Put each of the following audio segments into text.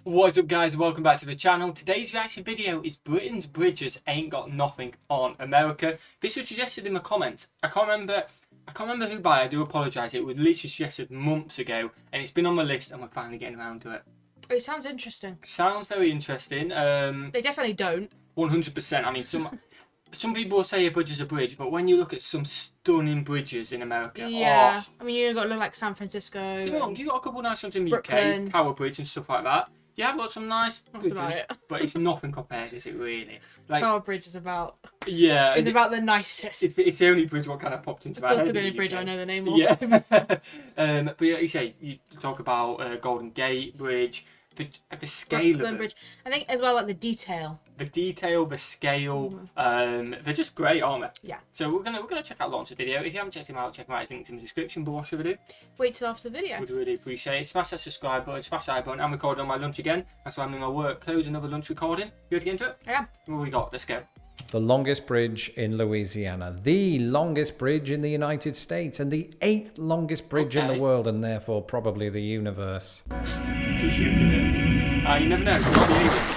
What's up guys, welcome back to the channel. Today's reaction video is Britain's bridges ain't got nothing on America. This was suggested in the comments. I can't remember who by, I do apologise. It was literally suggested months ago and it's been on my list and we're finally getting around to it. It sounds interesting. Sounds very interesting. They definitely don't. 100%. I mean, some people will say a bridge is a bridge, but when you look at some stunning bridges in America, yeah. I mean, you've got to look like San Francisco. You got a couple of nice ones in the Brooklyn. UK, Power Bridge and stuff like that. Yeah, I've got some nice bridges, it. but it's nothing compared, is it really? Like, Power Bridge is about. Yeah, it's about the nicest. It's the only bridge what kind of popped into my head. It's the only bridge I know the name of. Yeah. But yeah, you talk about Golden Gate Bridge, the scale of it. Bridge. I think as well like the detail. The detail, the scale, they're just great, aren't they? Yeah. So we're gonna check out Laurence's video. If you haven't checked him out, check him out. His link's in the description. But what should we do? Wait till after the video. Would really appreciate it. Smash that subscribe button, smash that button. I'm recording on my lunch again. That's why I'm in my work clothes. Another lunch recording. You ready to get into it? Yeah. What we got? Let's go. The longest bridge in Louisiana, the longest bridge in the United States, and the 8th longest bridge in the world, and therefore probably the universe. You never know.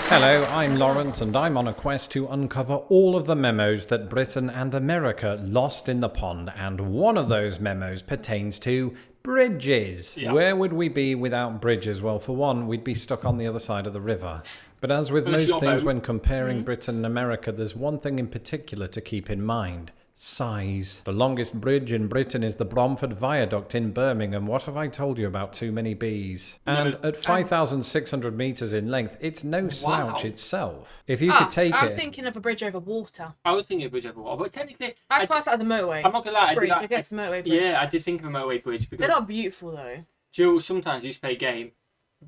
Hello, I'm Lawrence, and I'm on a quest to uncover all of the memos that Britain and America lost in the pond, and one of those memos pertains to bridges. Yeah. Where would we be without bridges? Well, for one, we'd be stuck on the other side of the river. But as with most things when comparing Britain and America, there's one thing in particular to keep in mind. Size. The longest bridge in Britain is the Bromford Viaduct in Birmingham. What have I told you about too many bees? And at 5,600 metres in length, it's no slouch itself. If you could take I was thinking of a bridge over water. I was thinking of a bridge over water, but technically... I'd class that as a motorway. I'm not going to lie. I guess a motorway bridge. Yeah, I did think of a motorway bridge. Because they're not beautiful though. Joe, sometimes you used to play a game.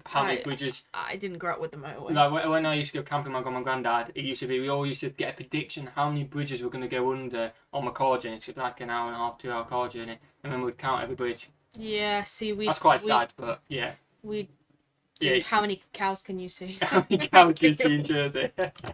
How many bridges? I didn't grow up with the motorway. Like when I used to go camping with my granddad, it used to be we all used to get a prediction how many bridges were going to go under on my car journey. It was like an hour and a half, 2 hour car journey, and then we'd count every bridge. Yeah, see, that's quite sad, but yeah. How many cows can you see? How many cows can you see in Jersey?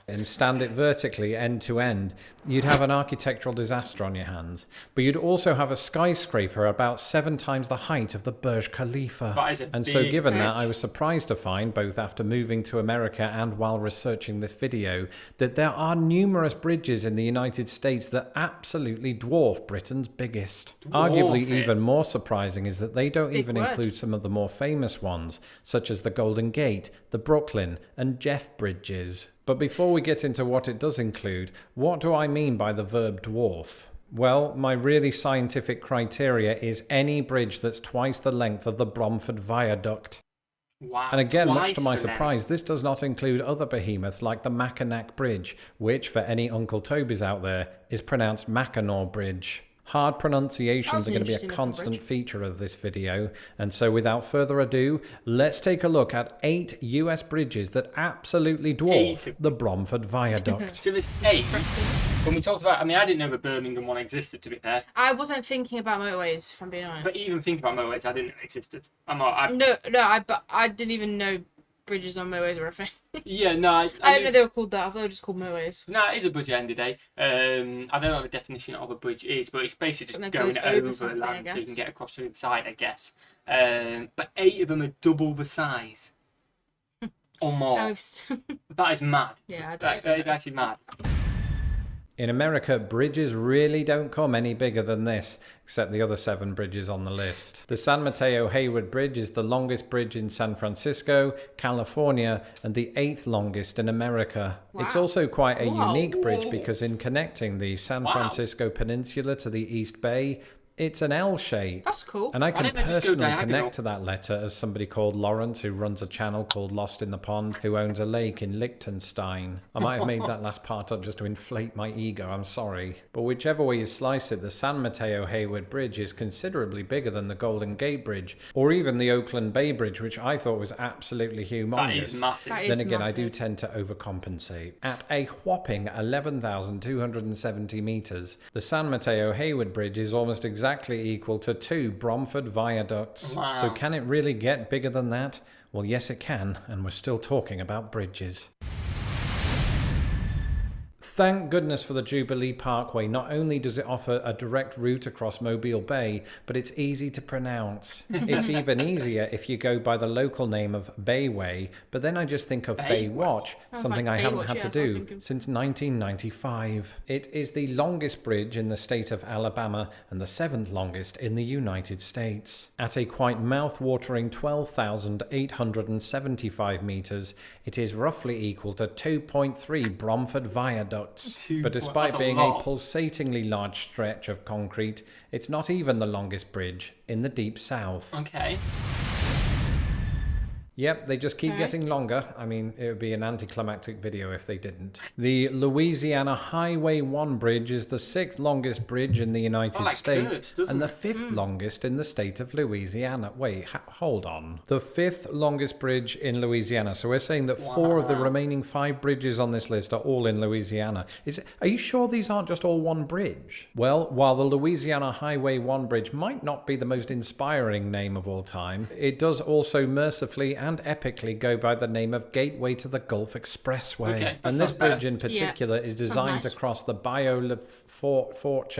And stand it vertically end to end, you'd have an architectural disaster on your hands. But you'd also have a skyscraper about 7 times the height of the Burj Khalifa. That is a and big so given bridge. that, I was surprised to find, both after moving to America and while researching this video, that there are numerous bridges in the United States that absolutely dwarf Britain's biggest. Arguably even more surprising is that they don't even include some of the more famous ones, such as the Golden Gate, the Brooklyn and Jeff bridges. But before we get into what it does include, what do I mean by the verb dwarf? Well, my really scientific criteria is any bridge that's twice the length of the Bromford Viaduct. Wow, and again, much to my surprise, this does not include other behemoths like the Manchac Bridge, which, for any Uncle Tobys out there, is pronounced Mackinac Bridge. Hard pronunciations are going to be a constant feature of this video, and so without further ado, let's take a look at 8 US bridges that absolutely dwarf the Bromford Viaduct. So there's 8. When we talked about, I mean, I didn't know the Birmingham one existed, to be fair. I wasn't thinking about motorways, if I'm being honest. But even thinking about motorways, I didn't know it existed. I didn't even know bridges on motorways were a thing. Yeah, no. I didn't know they were called that. I thought they were just called motorways. No, it is a bridge at the end of the day. I don't know what the definition of a bridge is, but it's basically just going over land so you can get across to the other side, I guess. But 8 of them are double the size. Or more. That is mad. Yeah, that is actually mad. In America, bridges really don't come any bigger than this, except the other 7 bridges on the list. The San Mateo Hayward Bridge is the longest bridge in San Francisco, California, and the 8th longest in America. Wow. It's also quite a unique bridge because in connecting the San Francisco Peninsula to the East Bay, it's an L shape. That's cool. And I can personally connect to that letter as somebody called Lawrence, who runs a channel called Lost in the Pond, who owns a lake in Liechtenstein. I might have made that last part up just to inflate my ego, I'm sorry. But whichever way you slice it, the San Mateo Hayward Bridge is considerably bigger than the Golden Gate Bridge, or even the Oakland Bay Bridge, which I thought was absolutely humongous. That is massive. Then again, I do tend to overcompensate. At a whopping 11,270 metres, the San Mateo Hayward Bridge is almost exactly equal to 2 Bromford Viaducts. Wow. So can it really get bigger than that? Well, yes it can, and we're still talking about bridges. Thank goodness for the Jubilee Parkway. Not only does it offer a direct route across Mobile Bay, but it's easy to pronounce. It's even easier if you go by the local name of Bayway, but then I just think of Baywatch, something like I haven't Baywatch, had yeah, to that's what I was do thinking. since 1995. It is the longest bridge in the state of Alabama and the 7th longest in the United States. At a quite mouth-watering 12,875 meters, it is roughly equal to 2.3 Bromford viaducts. But despite being a pulsatingly large stretch of concrete, it's not even the longest bridge in the Deep South. Okay. Yep, they just keep getting longer. I mean, it would be an anticlimactic video if they didn't. The Louisiana Highway 1 bridge is the 6th longest bridge in the United States and the 5th longest in the state of Louisiana. Wait, hold on. The 5th longest bridge in Louisiana. So we're saying that 4 of the remaining 5 bridges on this list are all in Louisiana. Are you sure these aren't just all one bridge? Well, while the Louisiana Highway 1 bridge might not be the most inspiring name of all time, it does also mercifully and epically go by the name of Gateway to the Gulf Expressway. Okay, and this bridge in particular is designed to cross the Bayou Lafourche.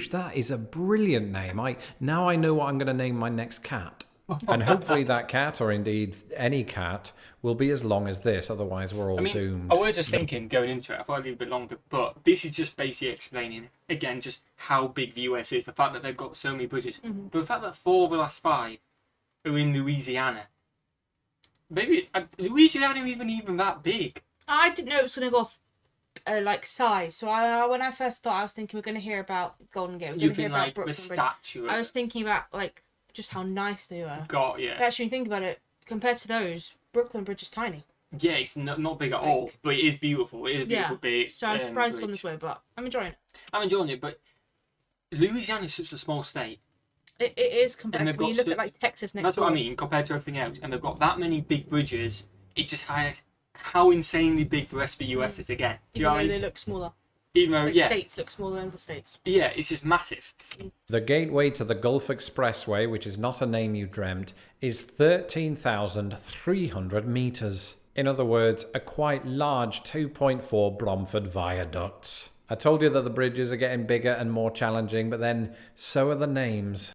That is a brilliant name. Now I know what I'm going to name my next cat. And hopefully that cat, or indeed any cat, will be as long as this. Otherwise, we're all doomed. I was just thinking going into it, I thought it'd be a bit longer, but this is just basically explaining, again, just how big the US is, the fact that they've got so many bridges, but the fact that 4 of the last 5 are in Louisiana. Maybe Louisiana isn't even that big. I didn't know it was going to go off like size. So when I first thought, I was thinking we're going to hear about Golden Gate. We're going to hear about Brooklyn the Bridge. statue. I was thinking about like just how nice they were. But actually, think about it. Compared to those, Brooklyn Bridge is tiny. Yeah, it's not big at all, but it is beautiful. It is a beautiful bit. So I'm surprised it's gone this way, but I'm enjoying it. I'm enjoying it, but Louisiana is such a small state. It is compared to when you look at like Texas next. That's what I mean compared to everything else, and they've got that many big bridges. It just highlights how insanely big the rest of the US is again. Even though they look smaller. Even though, states look smaller than the states. Yeah, it's just massive. The Gateway to the Gulf Expressway, which is not a name you dreamt, is 13,300 meters. In other words, a quite large 2.4 Bromford viaducts. I told you that the bridges are getting bigger and more challenging, but then so are the names.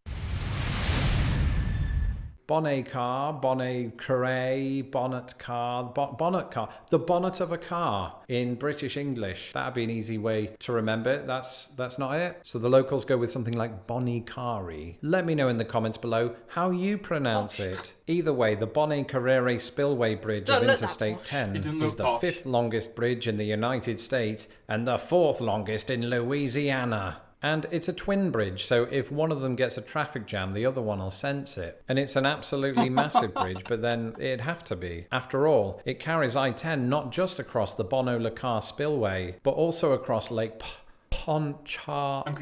Bonnet car, bonnet carré, bonnet car, bonnet car. The bonnet of a car in British English. That'd be an easy way to remember it. That's not it. So the locals go with something like bonnet carré. Let me know in the comments below how you pronounce it. Either way, the Bonnet Carrere Spillway Bridge of Interstate 10 is the 5th longest bridge in the United States and the 4th longest in Louisiana. And it's a twin bridge, so if one of them gets a traffic jam, the other one will sense it. And it's an absolutely massive bridge, but then it'd have to be. After all, it carries I-10 not just across the Bonneau-le-Carre Spillway, but also across Lake Pontchartrain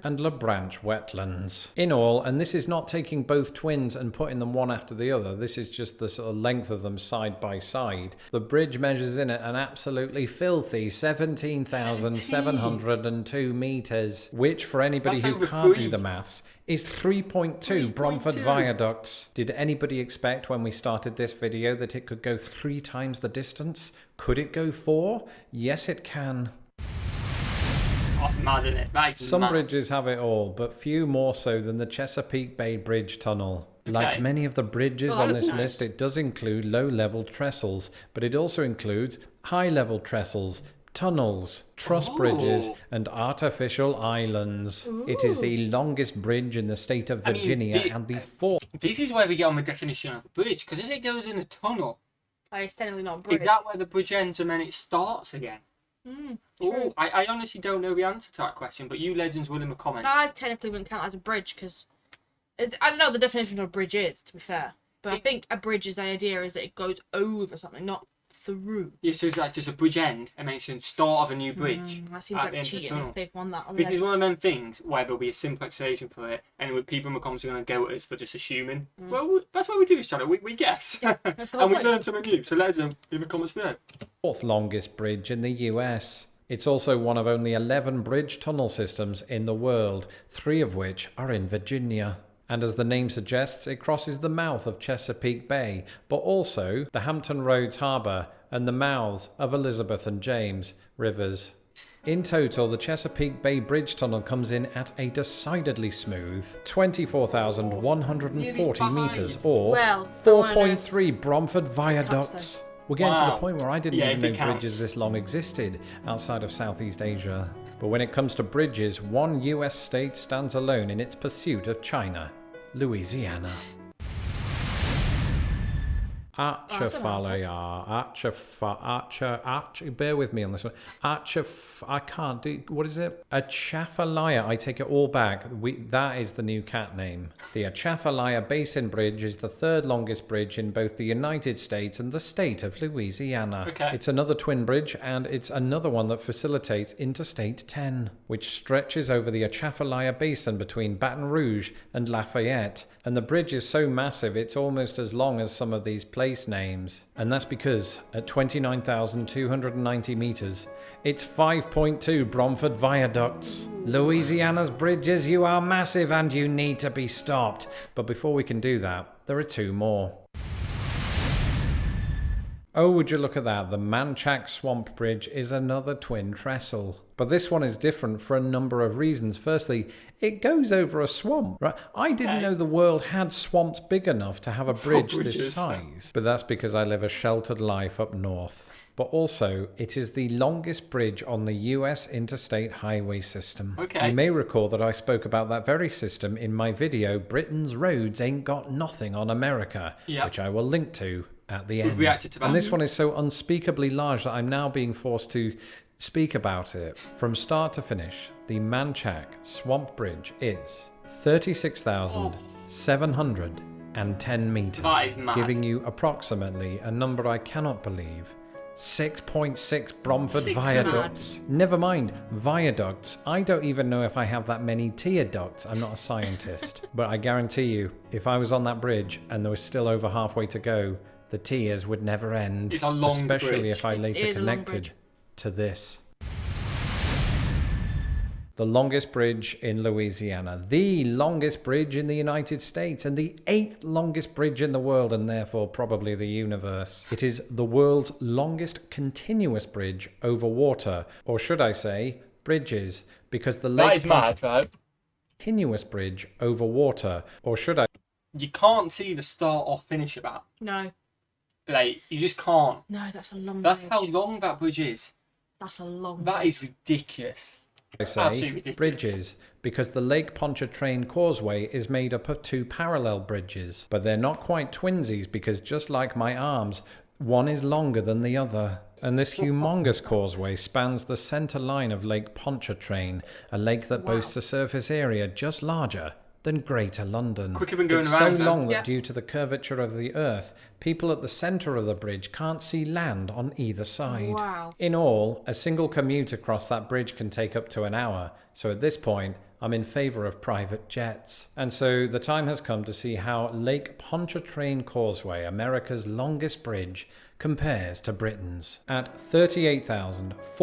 and La Branche wetlands. In all, and this is not taking both twins and putting them one after the other, this is just the sort of length of them side by side. The bridge measures in at an absolutely filthy 17,702 meters, which for anybody who can't do the maths, is 3.2 Bromford viaducts. Did anybody expect when we started this video that it could go 3 times the distance? Could it go 4? Yes, it can. That's mad, isn't it? Some bridges have it all, but few more so than the Chesapeake Bay Bridge Tunnel. Like many of the bridges on this list, it does include low-level trestles, but it also includes high-level trestles, tunnels, truss bridges, and artificial islands. It is the longest bridge in the state of Virginia and the 4th. This is where we get on the definition of a bridge, because if it goes in a tunnel, it's technically not a bridge. Is that where the bridge ends and then it starts again? True. I honestly don't know the answer to that question, but you legends will in the comments. No, I technically wouldn't count that as a bridge because I don't know what the definition of a bridge is, to be fair. But I think a bridge is the idea is that it goes over something, not through. Yeah, so it's like just a bridge end and then it's the start of a new bridge. That seems like cheating if they've won that. This is one of them things where there'll be a simple explanation for it, and people in the comments are going to go at us for just assuming. Well, that's what we do this channel. We guess. Yeah, and we learn something new. So let us know in the comments below. 4th longest bridge in the US. It's also one of only 11 bridge tunnel systems in the world, 3 of which are in Virginia. And as the name suggests, it crosses the mouth of Chesapeake Bay, but also the Hampton Roads Harbour and the mouths of Elizabeth and James rivers. In total, the Chesapeake Bay Bridge Tunnel comes in at a decidedly smooth 24,140 metres, or Well, 4.3 Bromford viaducts. We're getting to the Wow. point where I didn't Yeah, even if it know counts. bridges this long existed outside of Southeast Asia. But when it comes to bridges, one US state stands alone in its pursuit of China: Louisiana. Bear with me on this one. I can't do, what is it? Atchafalaya, I take it all back. That is the new cat name. The Atchafalaya Basin Bridge is the third longest bridge in both the United States and the state of Louisiana. Okay. It's another twin bridge, and it's another one that facilitates Interstate 10, which stretches over the Atchafalaya Basin between Baton Rouge and Lafayette. And the bridge is so massive, it's almost as long as some of these place names. And that's because at 29,290 metres, it's 5.2 Bromford viaducts. Louisiana's bridges, you are massive and you need to be stopped. But before we can do that, there are two more. Oh, would you look at that? The Manchac Swamp Bridge is another twin trestle. But this one is different for a number of reasons. Firstly, it goes over a swamp. Right? I didn't know the world had swamps big enough to have a bridge this size. But that's because I live a sheltered life up north. But also, it is the longest bridge on the US Interstate Highway system. Okay. You may recall that I spoke about that very system in my video, Britain's Roads Ain't Got Nothing on America, Yep. which I will link to at the end. We've reacted to that. And this one is so unspeakably large that I'm now being forced to speak about it. From start to finish, the Manchac Swamp Bridge is 36,710 metres, That is mad. giving you approximately a number I cannot believe. 6.6 Bromford 6 viaducts. Never mind, viaducts. I don't even know if I have that many tear ducts. I'm not a scientist. But I guarantee you, if I was on that bridge and there was still over halfway to go, the tears would never end. It's a long especially bridge. if I later is a long connected bridge. to this. The longest bridge in Louisiana, the longest bridge in the United States, and the 8th longest bridge in the world, and therefore probably the universe. It is the world's longest continuous bridge over water, or should I say, bridges, because the That Lake is mad, right? continuous bridge over water, or should I You can't see the start or finish of that. No, Like, you just can't. no, that's a long That's bridge. how long that bridge is. That's a long That bridge. is ridiculous. say Absolutely ridiculous. bridges, because the Lake Pontchartrain Causeway is made up of two parallel bridges, but they're not quite twinsies because just like my arms, one is longer than the other. And this humongous causeway spans the centre line of Lake Pontchartrain, a lake that boasts a surface area just larger than Greater London. Quicker than going it's around, so though. long that Yeah. due to the curvature of the earth, people at the centre of the bridge can't see land on either side. Wow. In all, a single commute across that bridge can take up to an hour, so at this point, I'm in favour of private jets. And so the time has come to see how Lake Pontchartrain Causeway, America's longest bridge, compares to Britain's. At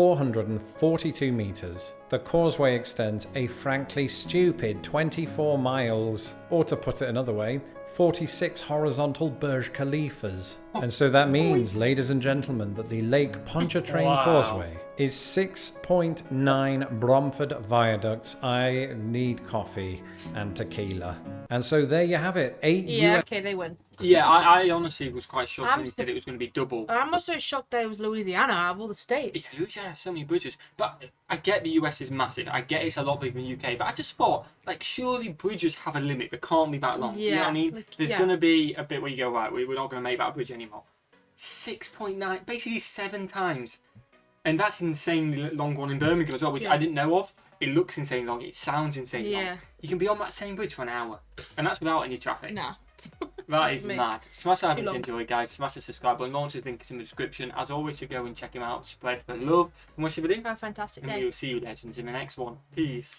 38,442 metres, the causeway extends a frankly stupid 24 miles, or to put it another way, 46 horizontal Burj Khalifas. And so that means, ladies and gentlemen, that the Lake Pontchartrain Wow. Causeway is 6.9 Bromford viaducts. I need coffee and tequila. And so there you have it. 8 Yeah, US okay, they win. Yeah, I honestly was quite shocked I'm when he said it was going to be double. I'm also shocked that it was Louisiana out of all the states. Yeah, Louisiana has so many bridges. But I get the US is massive. I get it's a lot bigger than the UK. But I just thought, like, surely bridges have a limit. They can't be that long. You know what I Yeah, mean? like, There's yeah. going to be a bit where you go, right, we're not going to make that bridge anymore. 6.9, basically 7 times. And that's insanely long one in Birmingham as well, which Yeah. I didn't know of. It looks insanely long. It sounds insanely long. Yeah. You can be on that same bridge for an hour. And that's without any traffic. Nah. That is Me. mad. Smash that if Too you long. enjoyed, guys. Smash the subscribe button. Launch's link is in the description. As always, to go and check him out. Spread the love. And what's your video? Have a fantastic And day. we will see you, legends, in the next one. Peace.